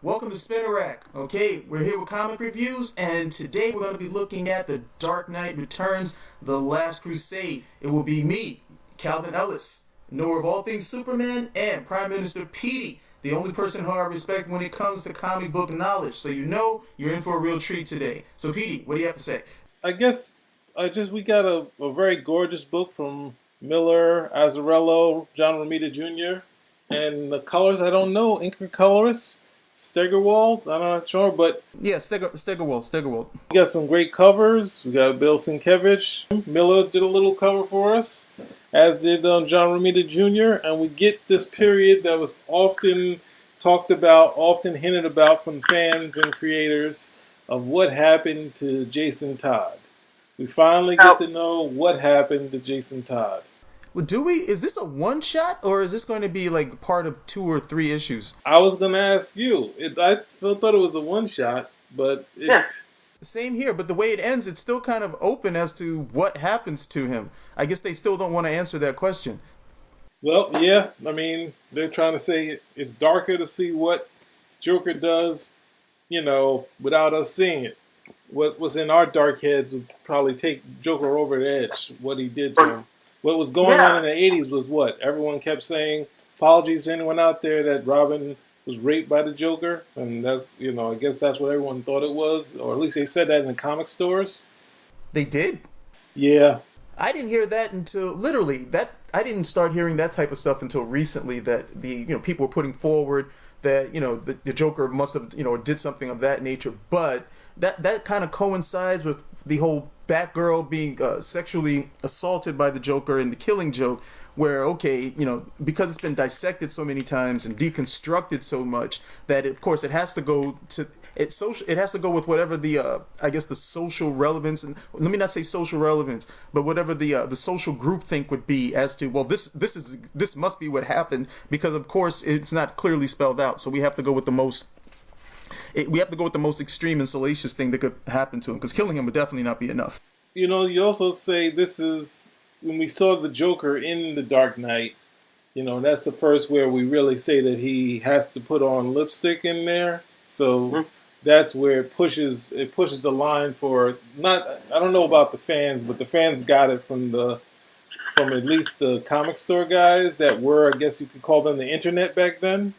Welcome to Spinner Rack. Okay, we're here with comic reviews, and today we're going to be looking at The Dark Knight Returns, The Last Crusade. It will be me, Calvin Ellis, knower of all things Superman, and Prime Minister Petey, the only person who I respect when it comes to comic book knowledge. So you know you're in for a real treat today. So Petey, what do you have to say? I guess we got a very gorgeous book from Miller, Azzarello, John Romita Jr. And the colors I don't know, Inker colorist, Stegerwald, I'm not sure, but Yeah, Stegerwald. we got some great covers. We got Bill Sienkiewicz. Miller did a little cover for us, as did John Romita Jr. And we get this period that was often talked about, often hinted about from fans and creators of what happened to Jason Todd. We finally get to know what happened to Jason Todd. Well, do we? Is this a one shot, or is this going to be like part of 2 or 3 issues? I was going to ask you. I thought it was a one shot, but Same here, but the way it ends, it's still kind of open as to what happens to him. I guess they still don't want to answer that question. Well, yeah. I mean, they're trying to say it's darker to see what Joker does, without us seeing it. What was in our dark heads would probably take Joker over the edge, what he did to him. What was going on in the 80s was what? Everyone kept saying, apologies to anyone out there that Robin was raped by the Joker. And that's, I guess that's what everyone thought it was. Or at least they said that in the comic stores. They did. Yeah. I didn't hear that until literally that I didn't start hearing that type of stuff until recently that the people were putting forward that the Joker must have did something of that nature, but that kind of coincides with the whole Batgirl being sexually assaulted by the Joker and the Killing Joke, where because it's been dissected so many times and deconstructed so much that of course it has to go to it has to go with whatever the I guess the social relevance, and let me not say social relevance, but whatever the social group think would be as to, well, this must be what happened, because of course it's not clearly spelled out, so we have to go with the most extreme and salacious thing that could happen to him, because killing him would definitely not be enough. You also say this is when we saw the Joker in The Dark Knight. That's the first where we really say that he has to put on lipstick in there. So that's where it pushes the line for, not, I don't know about the fans, but the fans got it from at least the comic store guys that were, I guess you could call them the internet back then.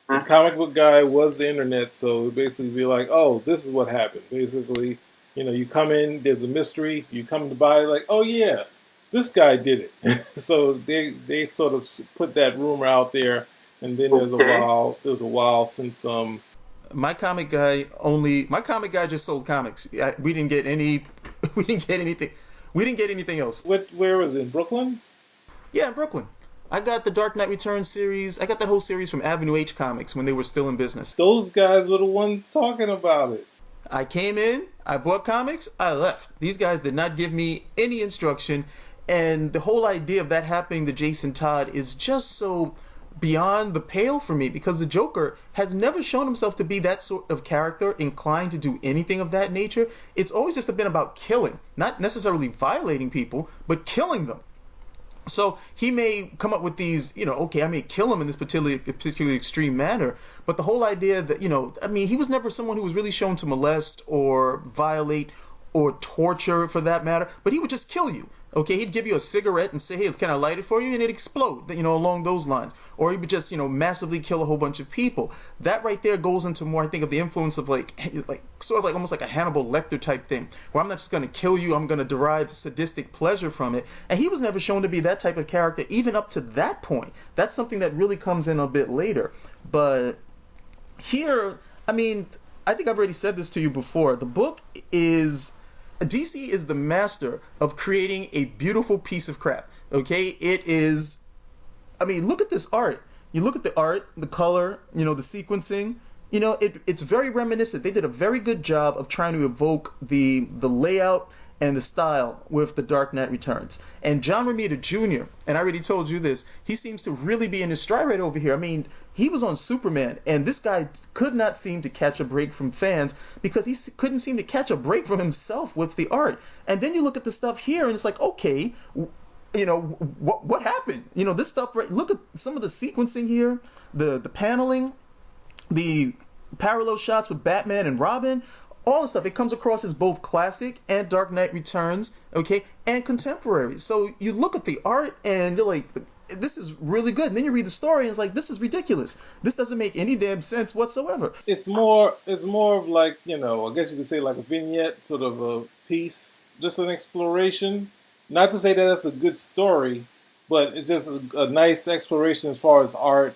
The comic book guy was the internet, so it basically be like, oh, this is what happened. Basically, you come in, there's a mystery, you come to buy, like, oh yeah, this guy did it. So they sort of put that rumor out there, and then there's a while since My comic guy just sold comics. We didn't get any. We didn't get anything. We didn't get anything else. Where was it? In Brooklyn? Yeah, in Brooklyn. I got the Dark Knight Returns series. I got that whole series from Avenue H Comics when they were still in business. Those guys were the ones talking about it. I came in, I bought comics, I left. These guys did not give me any instruction, and the whole idea of that happening to Jason Todd is just so beyond the pale for me, because the Joker has never shown himself to be that sort of character inclined to do anything of that nature. It's always just been about killing, not necessarily violating people, but killing them. So he may come up with these, okay, I may kill him in this particularly extreme manner, but the whole idea that, he was never someone who was really shown to molest or violate or torture, for that matter, but he would just kill you. Okay, he'd give you a cigarette and say, hey, can I light it for you? And it'd explode, along those lines. Or he would just, massively kill a whole bunch of people. That right there goes into more, I think, of the influence of like sort of like almost like a Hannibal Lecter type thing, where I'm not just going to kill you, I'm going to derive sadistic pleasure from it. And he was never shown to be that type of character, even up to that point. That's something that really comes in a bit later. But here, I think I've already said this to you before. The book is... DC is the master of creating a beautiful piece of crap. Okay, it is. Look at this art. You look at the art, the color, the sequencing. It's very reminiscent. They did a very good job of trying to evoke the layout and the style with The Dark Knight Returns. And John Romita Jr., and I already told you this, he seems to really be in his stride right over here. He was on Superman, and this guy could not seem to catch a break from fans because he couldn't seem to catch a break from himself with the art. And then you look at the stuff here, and it's like, okay, what happened? This stuff, right? Look at some of the sequencing here, the paneling, the parallel shots with Batman and Robin, all the stuff. It comes across as both classic and Dark Knight Returns, okay, and contemporary. So you look at the art and you're like, this is really good. And then you read the story and it's like, this is ridiculous. This doesn't make any damn sense whatsoever. It's more of like, I guess you could say like a vignette, sort of a piece, just an exploration. Not to say that that's a good story, but it's just a nice exploration as far as art.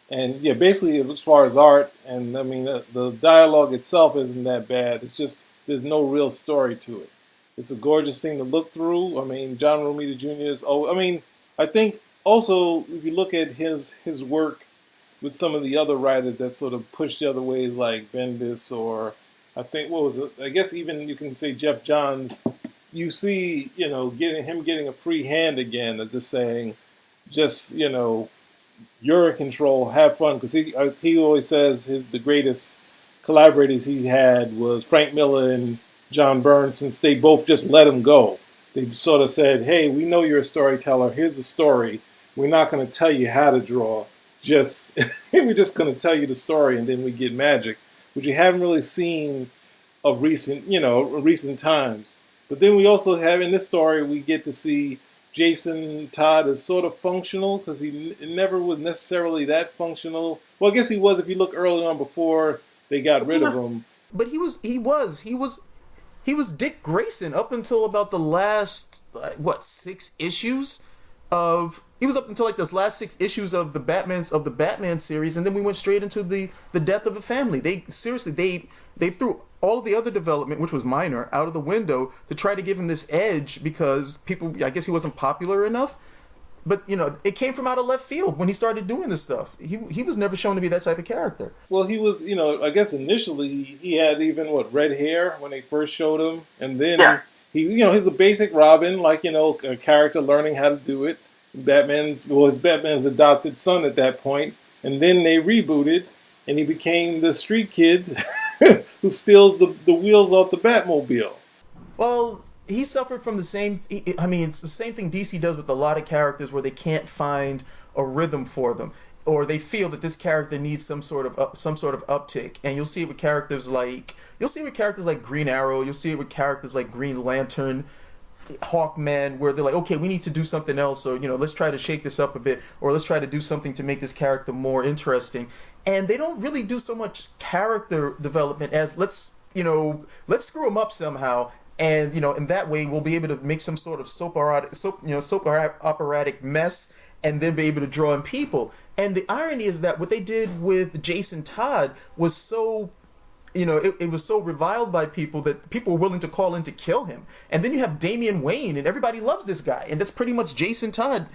And yeah, basically as far as art, and I mean the dialogue itself isn't that bad. It's just there's no real story to it. It's a gorgeous thing to look through. I mean, John Romita Jr. is. Oh, I mean, I think also if you look at his work with some of the other writers that sort of push the other way, like Bendis, or I think what was it? I guess even you can say Jeff Johns. You see, getting a free hand again, of just saying, just you're in control, have fun, because he always says the greatest collaborators he had was Frank Miller and John Byrne, since they both just let him go. They sort of said, hey, we know you're a storyteller, here's the story, we're not going to tell you how to draw, just we're just going to tell you the story, and then we get magic, which we haven't really seen of recent times. But then we also have in this story we get to see Jason Todd is sort of functional, because he never was necessarily that functional. Well, I guess he was if you look early on before they got rid of him. But he was Dick Grayson up until about the last what 6 issues of he was up until like this last 6 issues of the Batman series, and then we went straight into the death of a family. They seriously they threw all of the other development, which was minor, out of the window to try to give him this edge because people, I guess he wasn't popular enough. But it came from out of left field when he started doing this stuff. He was never shown to be that type of character. Well, he was, I guess initially he had even red hair when they first showed him, and then he's a basic Robin, like a character learning how to do it. His Batman's adopted son at that point, and then they rebooted, and he became the street kid who steals the wheels off the Batmobile. Well, he suffered from the same. I mean, it's the same thing DC does with a lot of characters where they can't find a rhythm for them, or they feel that this character needs some sort of uptick. And you'll see it with characters like Green Arrow. You'll see it with characters like Green Lantern, Hawkman, where they're like, okay, we need to do something else, or let's try to shake this up a bit, or let's try to do something to make this character more interesting. And they don't really do so much character development as let's screw them up somehow, and in that way we'll be able to make some sort of soap operatic mess, and then be able to draw in people. And the irony is that what they did with Jason Todd was it was so reviled by people that people were willing to call in to kill him. And then you have Damian Wayne, and everybody loves this guy, and that's pretty much Jason Todd.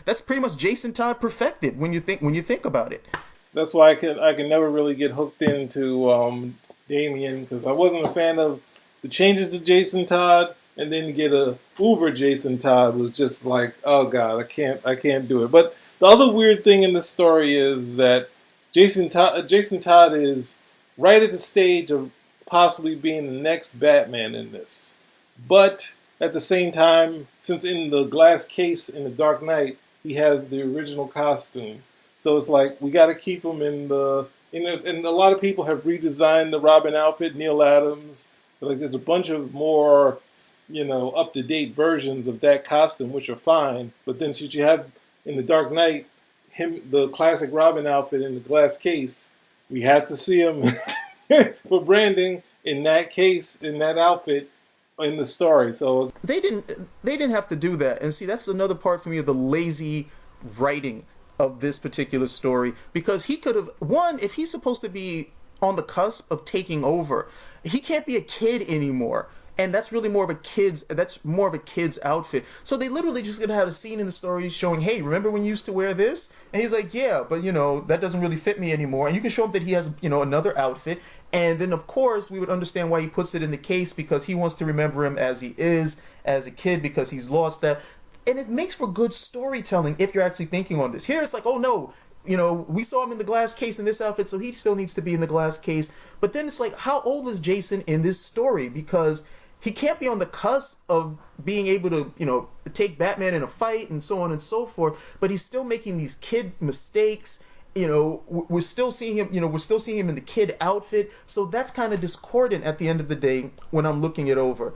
That's pretty much Jason Todd perfected when you think about it. That's why I can never really get hooked into Damian, because I wasn't a fan of the changes to Jason Todd, and then get a Uber Jason Todd was just like, oh god, I can't do it. But the other weird thing in the story is that Jason Todd is right at the stage of possibly being the next Batman in this. But at the same time, since in the glass case in the Dark Knight, he has the original costume. So it's like, we got to keep him and a lot of people have redesigned the Robin outfit, Neil Adams. Like, there's a bunch of more, up-to-date versions of that costume, which are fine. But then since you have in the Dark Knight, the classic Robin outfit in the glass case, we had to see him for branding in that case, in that outfit, in the story. So They didn't have to do that. And see, that's another part for me of the lazy writing of this particular story, because he could have, one, if he's supposed to be on the cusp of taking over, he can't be a kid anymore. And that's really more of a kid's outfit. So they literally just gonna have a scene in the story showing, hey, remember when you used to wear this? And he's like, yeah, but that doesn't really fit me anymore. And you can show him that he has another outfit, and then of course we would understand why he puts it in the case, because he wants to remember him as he is as a kid, because he's lost that. And it makes for good storytelling if you're actually thinking on this. Here it's like, oh no, we saw him in the glass case in this outfit, so he still needs to be in the glass case. But then it's like, how old is Jason in this story? Because he can't be on the cusp of being able to, take Batman in a fight and so on and so forth, but he's still making these kid mistakes. we're still seeing him. We're still seeing him in the kid outfit. So that's kind of discordant at the end of the day when I'm looking it over.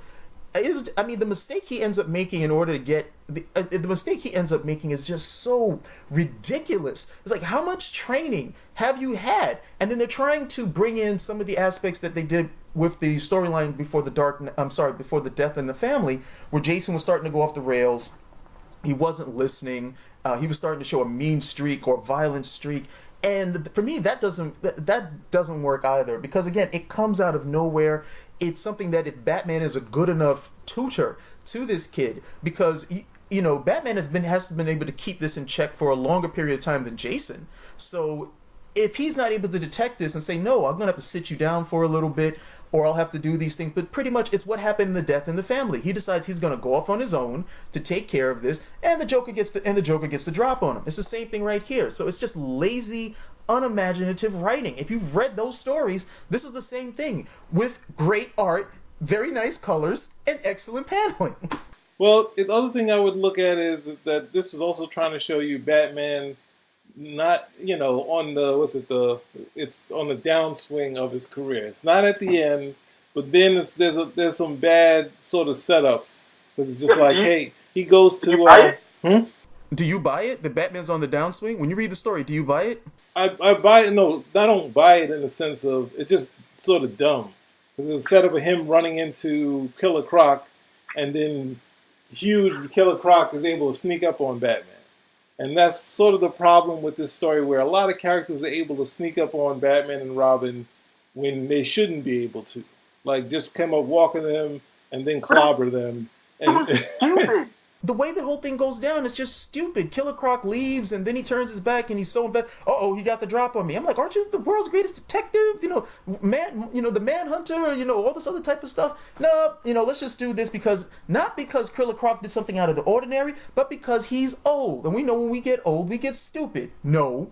The mistake he ends up making in order to get the mistake he ends up making is just so ridiculous. It's like, how much training have you had? And then they're trying to bring in some of the aspects that they did with the storyline before the death in the family, where Jason was starting to go off the rails. He wasn't listening. He was starting to show a mean streak or violent streak. And for me, that doesn't work either, because again, it comes out of nowhere. It's something that if Batman is a good enough tutor to this kid, because Batman has been able to keep this in check for a longer period of time than Jason. So if he's not able to detect this and say, no, I'm gonna have to sit you down for a little bit, or I'll have to do these things. But pretty much it's what happened in the death in the family. He decides he's gonna go off on his own to take care of this, and the Joker gets the drop on him. It's the same thing right here. So it's just lazy, unimaginative writing. If you've read those stories, this is the same thing with great art, very nice colors, and excellent paneling. Well, the other thing I would look at is that this is also trying to show you Batman not, on it's on the downswing of his career. It's not at the end, but then there's some bad sort of setups, because it's just like, hey, he goes to Do you buy it? The Batman's on the downswing? When you read the story, do you buy it? I buy it. No, I don't buy it in the sense of it's just sort of dumb. Because it's a setup of him running into Killer Croc, and then huge Killer Croc is able to sneak up on Batman. And that's sort of the problem with this story, where a lot of characters are able to sneak up on Batman and Robin when they shouldn't be able to. Like, just come up walking them and then clobber them. And The way the whole thing goes down is just stupid. Killer Croc leaves, and then he turns his back, and he's so invested. Uh-oh, he got the drop on me. I'm like, aren't you the world's greatest detective? The manhunter, all this other type of stuff. No, let's just do this not because Killer Croc did something out of the ordinary, but because he's old. And we know when we get old, we get stupid. No.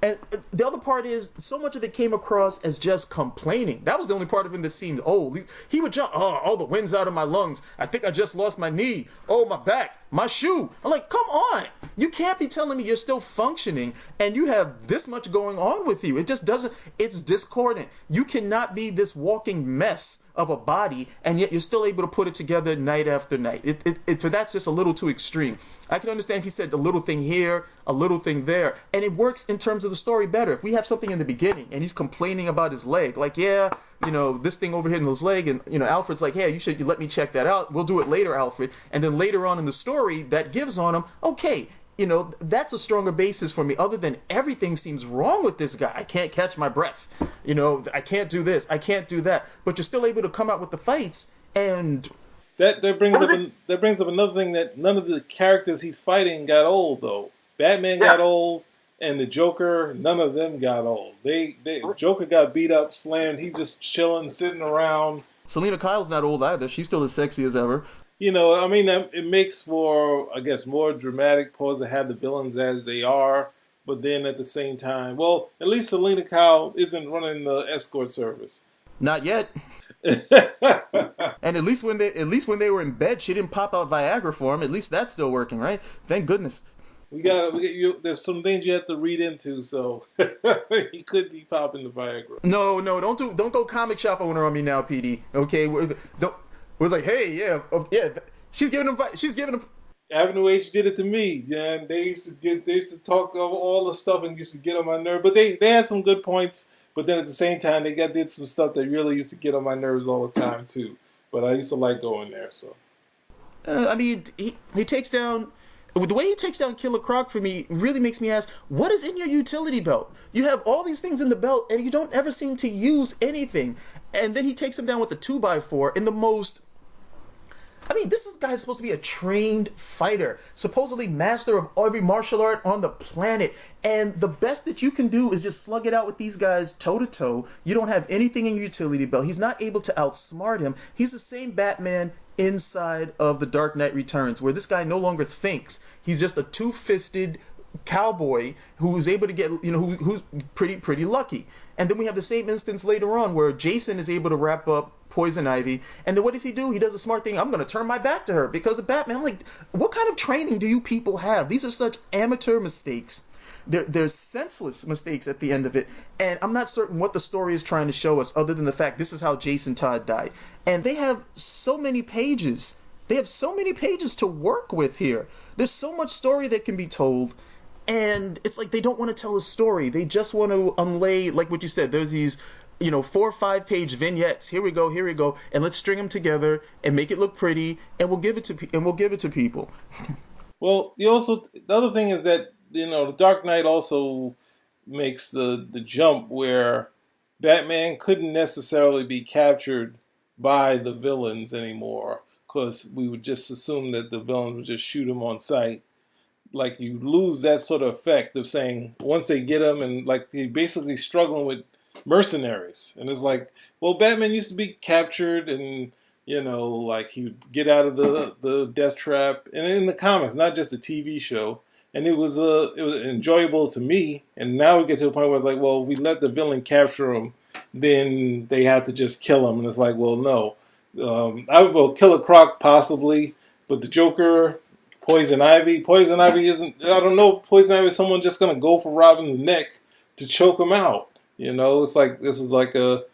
And the other part is, so much of it came across as just complaining. That was the only part of him that seemed old. He would jump, all the wind's out of my lungs. I think I just lost my knee. Oh, my back, my shoe. I'm like, come on. You can't be telling me you're still functioning and you have this much going on with you. It just doesn't, it's discordant. You cannot be this walking mess of a body, and yet you're still able to put it together night after night. For that's just a little too extreme. I can understand if he said a little thing here, a little thing there, and it works in terms of the story better. If we have something in the beginning and he's complaining about his leg, like, yeah, this thing over here in his leg, and Alfred's like, hey, you let me check that out. We'll do it later, Alfred. And then later on in the story, that gives on him, okay, that's a stronger basis for me, other than everything seems wrong with this guy. I can't catch my breath. I can't do this. I can't do that. But you're still able to come out with the fights, and that brings up another thing, that none of the characters he's fighting got old, though. Batman got old, and the Joker, none of them got old. Joker got beat up, slammed. He's just chilling, sitting around. Selena Kyle's not old either. She's still as sexy as ever. It makes for, I guess, more dramatic pause to have the villains as they are, but then at the same time, well, at least Selena Kyle isn't running the escort service. Not yet. And at least when they were in bed, she didn't pop out Viagra for him. At least that's still working, right? Thank goodness. There's some things you have to read into, so he could be popping the Viagra. No, don't go comic shop owner on me now, PD. Okay, we're like, hey, yeah, she's giving him. Avenue H did it to me. Yeah, and they used to talk over all the stuff and used to get on my nerves. But they had some good points. But then at the same time, they did some stuff that really used to get on my nerves all the time too. But I used to like going there. So, he takes down. The way he takes down Killer Croc for me really makes me ask, what is in your utility belt? You have all these things in the belt, and you don't ever seem to use anything. And then he takes him down with the 2x4 in the most. This guy's supposed to be a trained fighter, supposedly master of every martial art on the planet. And the best that you can do is just slug it out with these guys toe to toe. You don't have anything in your utility belt. He's not able to outsmart him. He's the same Batman inside of The Dark Knight Returns, where this guy no longer thinks. He's just a two-fisted cowboy who's able to get, who's pretty lucky. And then we have the same instance later on where Jason is able to wrap up Poison Ivy, and then what does he do? He does a smart thing. I'm going to turn my back to her because of Batman. I'm like, what kind of training do you people have? These are such amateur mistakes. There's senseless mistakes at the end of it, and I'm not certain what the story is trying to show us, other than the fact this is how Jason Todd died. And they have so many pages. They have so many pages to work with here. There's so much story that can be told, and it's like they don't want to tell a story. They just want to unlay, like what you said. There's these, 4 or 5 page vignettes. Here we go, and let's string them together and make it look pretty, and we'll give it to people. Well, the other thing is that the Dark Knight also makes the jump where Batman couldn't necessarily be captured by the villains anymore, because we would just assume that the villains would just shoot him on sight. Like, you lose that sort of effect of saying once they get him, and like they basically struggling with mercenaries, and it's like, well, Batman used to be captured, and like he would get out of the death trap, and in the comics, not just a TV show, and it was enjoyable to me. And now we get to the point where it's like, well, we let the villain capture him, then they have to just kill him, and it's like, well, no, I would go Killer Croc possibly, but the Joker. Poison Ivy. Poison Ivy isn't. I don't know if Poison Ivy is someone just gonna go for Robin's neck to choke him out. It's like this is like a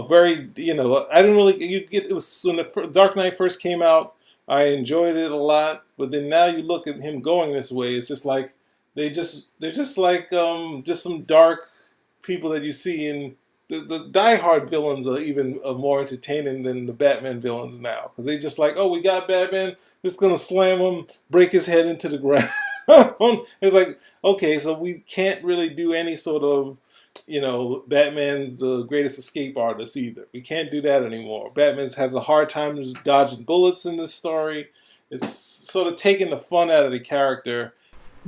very I didn't really it was when the Dark Knight first came out. I enjoyed it a lot, but then now you look at him going this way. It's just like they're just like just some dark people that you see in the diehard villains are even more entertaining than the Batman villains now, because they just like, oh, we got Batman, we're just gonna slam him, break his head into the ground. It's like, okay, so we can't really do any sort of Batman's greatest escape artist either. We can't do that anymore. Batman has a hard time dodging bullets in this story. It's sort of taking the fun out of the character.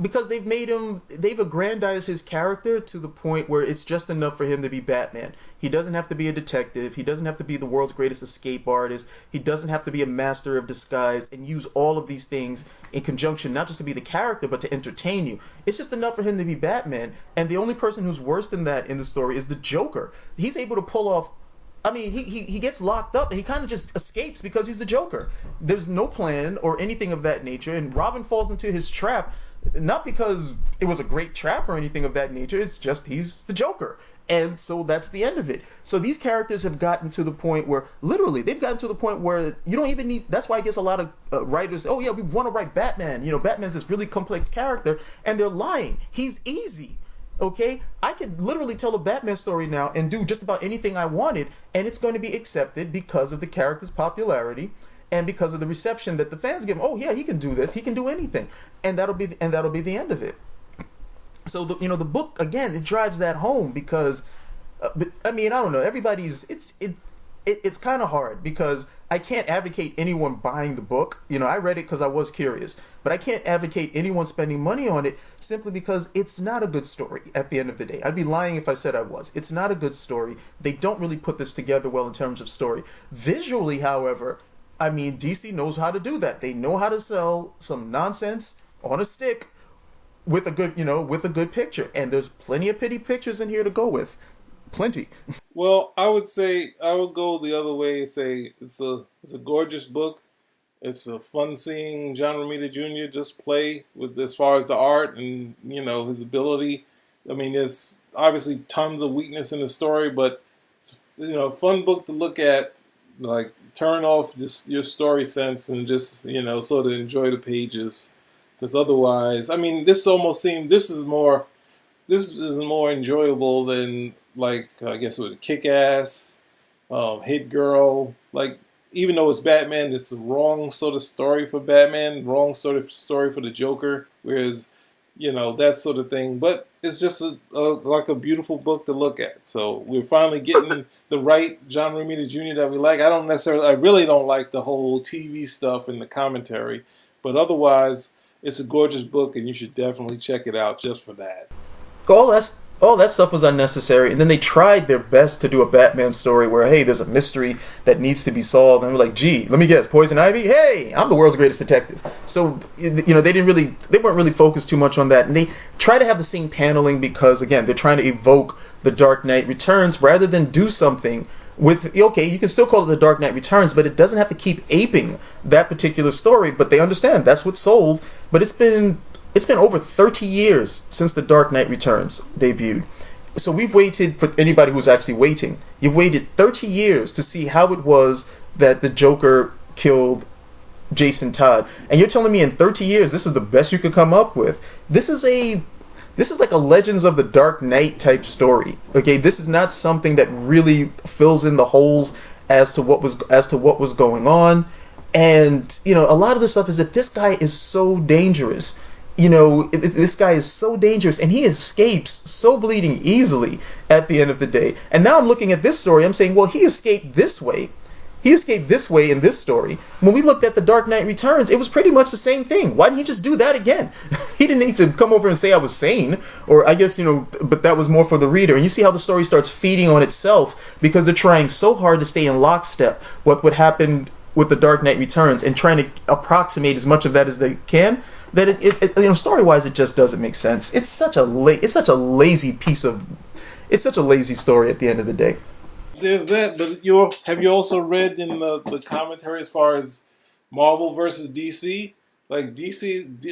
Because they've aggrandized his character to the point where it's just enough for him to be Batman. He doesn't have to be a detective. He doesn't have to be the world's greatest escape artist. He doesn't have to be a master of disguise and use all of these things in conjunction, not just to be the character, but to entertain you. It's just enough for him to be Batman. And the only person who's worse than that in the story is the Joker. He's able to pull off. I mean, he gets locked up and he kind of just escapes because he's the Joker. There's no plan or anything of that nature, and Robin falls into his trap. Not because it was a great trap or anything of that nature. It's just he's the Joker. And so that's the end of it. So these characters have gotten to the point where, literally, they've gotten to the point where you don't even need. That's why I guess a lot of writers, oh yeah, we want to write Batman. Batman's this really complex character, and they're lying. He's easy. Okay? I could literally tell a Batman story now and do just about anything I wanted, and it's going to be accepted because of the character's popularity and because of the reception that the fans give him. Oh yeah, he can do this. He can do anything, and that'll be the end of it. So the book again, it drives that home because I mean, I don't know. It's kind of hard because I can't advocate anyone buying the book. I read it because I was curious, but I can't advocate anyone spending money on it simply because it's not a good story at the end of the day. I'd be lying if I said I was. It's not a good story. They don't really put this together well in terms of story. Visually, however, I mean, DC knows how to do that. They know how to sell some nonsense on a stick with a good picture. And there's plenty of pretty pictures in here to go with. Plenty. Well, I would go the other way and say it's a gorgeous book. It's a fun seeing John Romita Jr. just play with as far as the art and his ability. I mean, there's obviously tons of weakness in the story, but fun book to look at. Like, turn off just your story sense and just sort of enjoy the pages, because otherwise, I mean, this is more enjoyable than, like, I guess with Kick-Ass, Hit Girl. Like, even though it's Batman, it's the wrong sort of story for Batman, wrong sort of story for the Joker, whereas that sort of thing. But it's just like a beautiful book to look at. So we're finally getting the right John Romita Jr. that we like. I really don't like the whole TV stuff and the commentary, but otherwise, it's a gorgeous book, and you should definitely check it out just for that. All that stuff was unnecessary, and then they tried their best to do a Batman story where, hey, there's a mystery that needs to be solved, and we're like, gee, let me guess, Poison Ivy? Hey, I'm the world's greatest detective. So, they weren't really focused too much on that, and they try to have the same paneling because, again, they're trying to evoke the Dark Knight Returns rather than do something with, okay, you can still call it the Dark Knight Returns, but it doesn't have to keep aping that particular story, but they understand that's what sold, but it's been It's been over 30 years since The Dark Knight Returns debuted. So we've waited, for anybody who's actually waiting, you've waited 30 years to see how it was that the Joker killed Jason Todd. And you're telling me in 30 years this is the best you could come up with. This is a this is like a Legends of the Dark Knight type story. Okay, this is not something that really fills in the holes as to what was going on. And a lot of the stuff is that this guy is so dangerous. This guy is so dangerous, and he escapes so bleeding easily at the end of the day. And now I'm looking at this story, I'm saying, well, he escaped this way. He escaped this way in this story. When we looked at The Dark Knight Returns, it was pretty much the same thing. Why didn't he just do that again? He didn't need to come over and say I was sane, or I guess, but that was more for the reader. And you see how the story starts feeding on itself because they're trying so hard to stay in lockstep what would happen with The Dark Knight Returns and trying to approximate as much of that as they can. That story wise, it just doesn't make sense. It's such a lazy piece of, it's such a lazy story at the end of the day. There's that, but have you also read in the commentary as far as Marvel versus DC? Like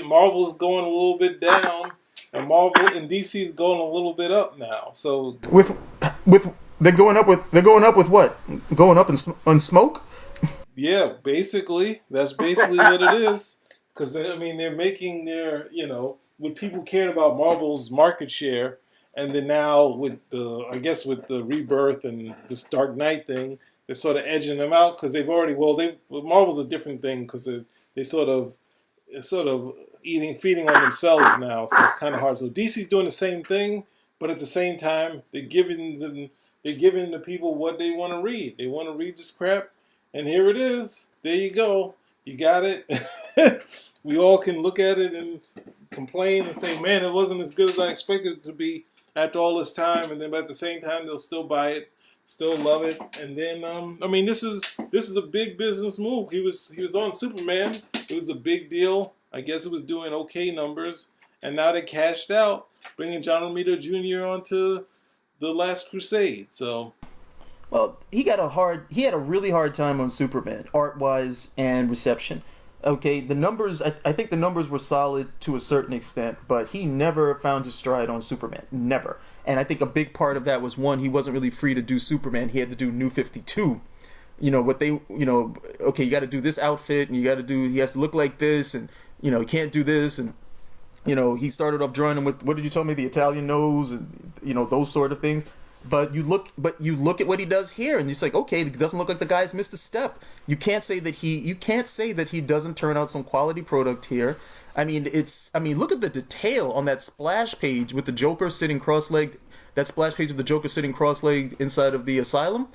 Marvel's going a little bit down, and DC's going a little bit up now. So with they're going up with what? Going up in smoke? Yeah, basically that's basically what it is. Because they're making their with people caring about Marvel's market share. And then now with with the Rebirth and this Dark Knight thing, they're sort of edging them out because they've already Marvel's a different thing because they sort of feeding on themselves now, so it's kind of hard. So DC's doing the same thing, but at the same time they're giving the people what they want to read. They want to read this crap, and here it is. There you go. You got it. We all can look at it and complain and say, "Man, it wasn't as good as I expected it to be." After all this time, and then at the same time they'll still buy it, still love it, and then this is a big business move. He was on Superman. It was a big deal. I guess it was doing okay numbers, and now they cashed out, bringing John Romita Jr. onto the Last Crusade. So, well, he had a really hard time on Superman, art wise and reception. Okay, the numbers, I think the numbers were solid to a certain extent, but he never found his stride on Superman. Never. And I think a big part of that was, one, he wasn't really free to do Superman. He had to do New 52. Okay, you got to do this outfit, and he has to look like this, and, he can't do this, and, he started off drawing him with, what did you tell me, the Italian nose, and, those sort of things. But you look at what he does here, and it's like, okay, it doesn't look like the guy's missed a step. You can't say that he doesn't turn out some quality product here. Look at the detail on that splash page with the Joker sitting cross-legged. That splash page of the Joker sitting cross-legged inside of the asylum.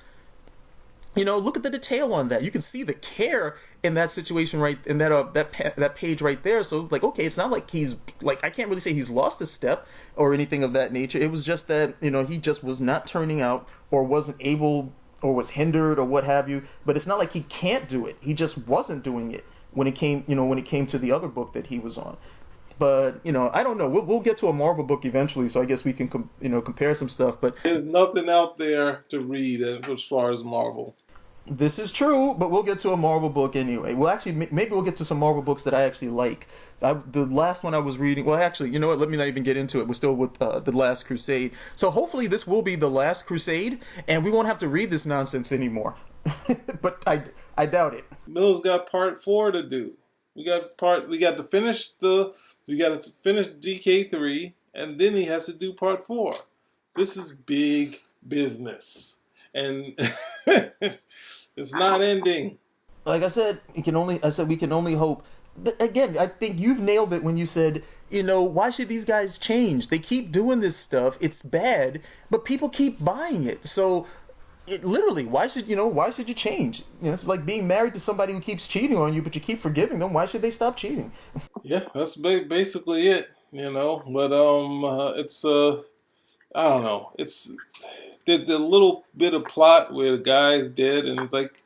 Look at the detail on that. You can see the care in that situation right in that page right there. So like, okay, it's not like he's like, I can't really say he's lost a step or anything of that nature. It was just that he just was not turning out or wasn't able or was hindered or what have you. But it's not like he can't do it. He just wasn't doing it when it came to the other book that he was on. But I don't know. We'll get to a Marvel book eventually, so I guess we can compare some stuff. But there's nothing out there to read as far as Marvel. This is true, but we'll get to a Marvel book anyway. Well, actually, maybe we'll get to some Marvel books that I actually like. The last one I was reading, well, actually, you know what? Let me not even get into it. We're still with The Last Crusade. So hopefully this will be The Last Crusade, and we won't have to read this nonsense anymore. But I doubt it. Mill's got part 4 to do. We got to finish DK3, and then he has to do part 4. This is big business. And it's not ending. Like I said, we can only hope. But again, I think you've nailed it when you said, why should these guys change? They keep doing this stuff. It's bad, but people keep buying it. So, literally, why should you change? It's like being married to somebody who keeps cheating on you, but you keep forgiving them. Why should they stop cheating? Yeah, that's basically it. But it's I don't know. It's the little bit of plot where the guy's dead, and it's like,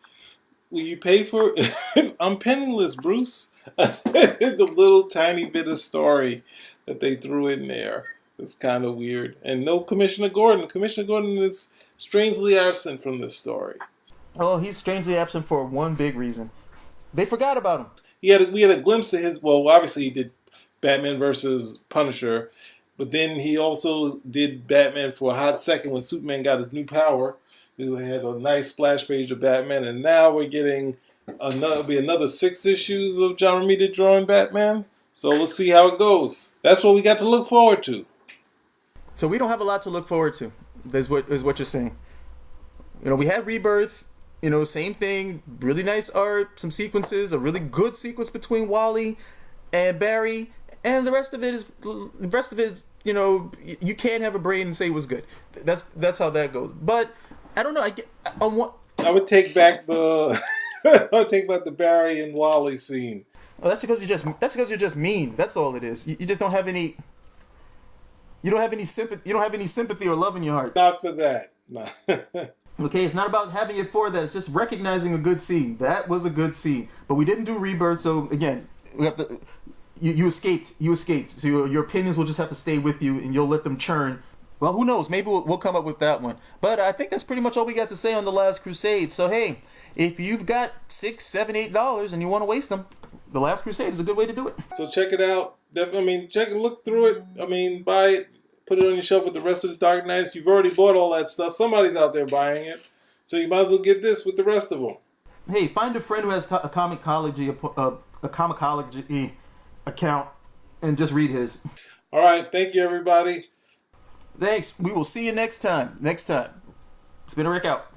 will you pay for it? I'm penniless, Bruce. The little tiny bit of story that they threw in there. It's kind of weird. And no Commissioner Gordon. Commissioner Gordon is strangely absent from this story. Oh, he's strangely absent for one big reason. They forgot about him. We had a glimpse of his. Well, obviously he did Batman versus Punisher. But then he also did Batman for a hot second when Superman got his new power. We had a nice splash page of Batman, and now we're getting another 6 issues of John Romita drawing Batman. So we'll see how it goes. That's what we got to look forward to. So we don't have a lot to look forward to. Is what you're saying. We had Rebirth. Same thing. Really nice art, some sequences, a really good sequence between Wally and Barry, and the rest of it is you can't have a brain and say it was good. That's how that goes. But I don't know. I would take back the I would take back the Barry and Wally scene. Well, that's because you're just mean. That's all it is. You just don't have any. You don't have any sympathy. You don't have any sympathy or love in your heart. Not for that. No. Okay, it's not about having it for that. It's just recognizing a good scene. That was a good scene, but we didn't do Rebirth. So again, we have to. You escaped. You escaped. So your opinions will just have to stay with you, and you'll let them churn. Well, who knows? Maybe we'll come up with that one. But I think that's pretty much all we got to say on The Last Crusade. So hey, if you've got $6, $7, $8 and you want to waste them, The Last Crusade is a good way to do it. So check it out. Check and look through it. Buy it. Put it on your shelf with the rest of the Dark Knights. You've already bought all that stuff. Somebody's out there buying it. So you might as well get this with the rest of them. Hey, find a friend who has a Comixology account and just read his. All right. Thank you, everybody. Thanks. We will see you next time. It's been a Rick out.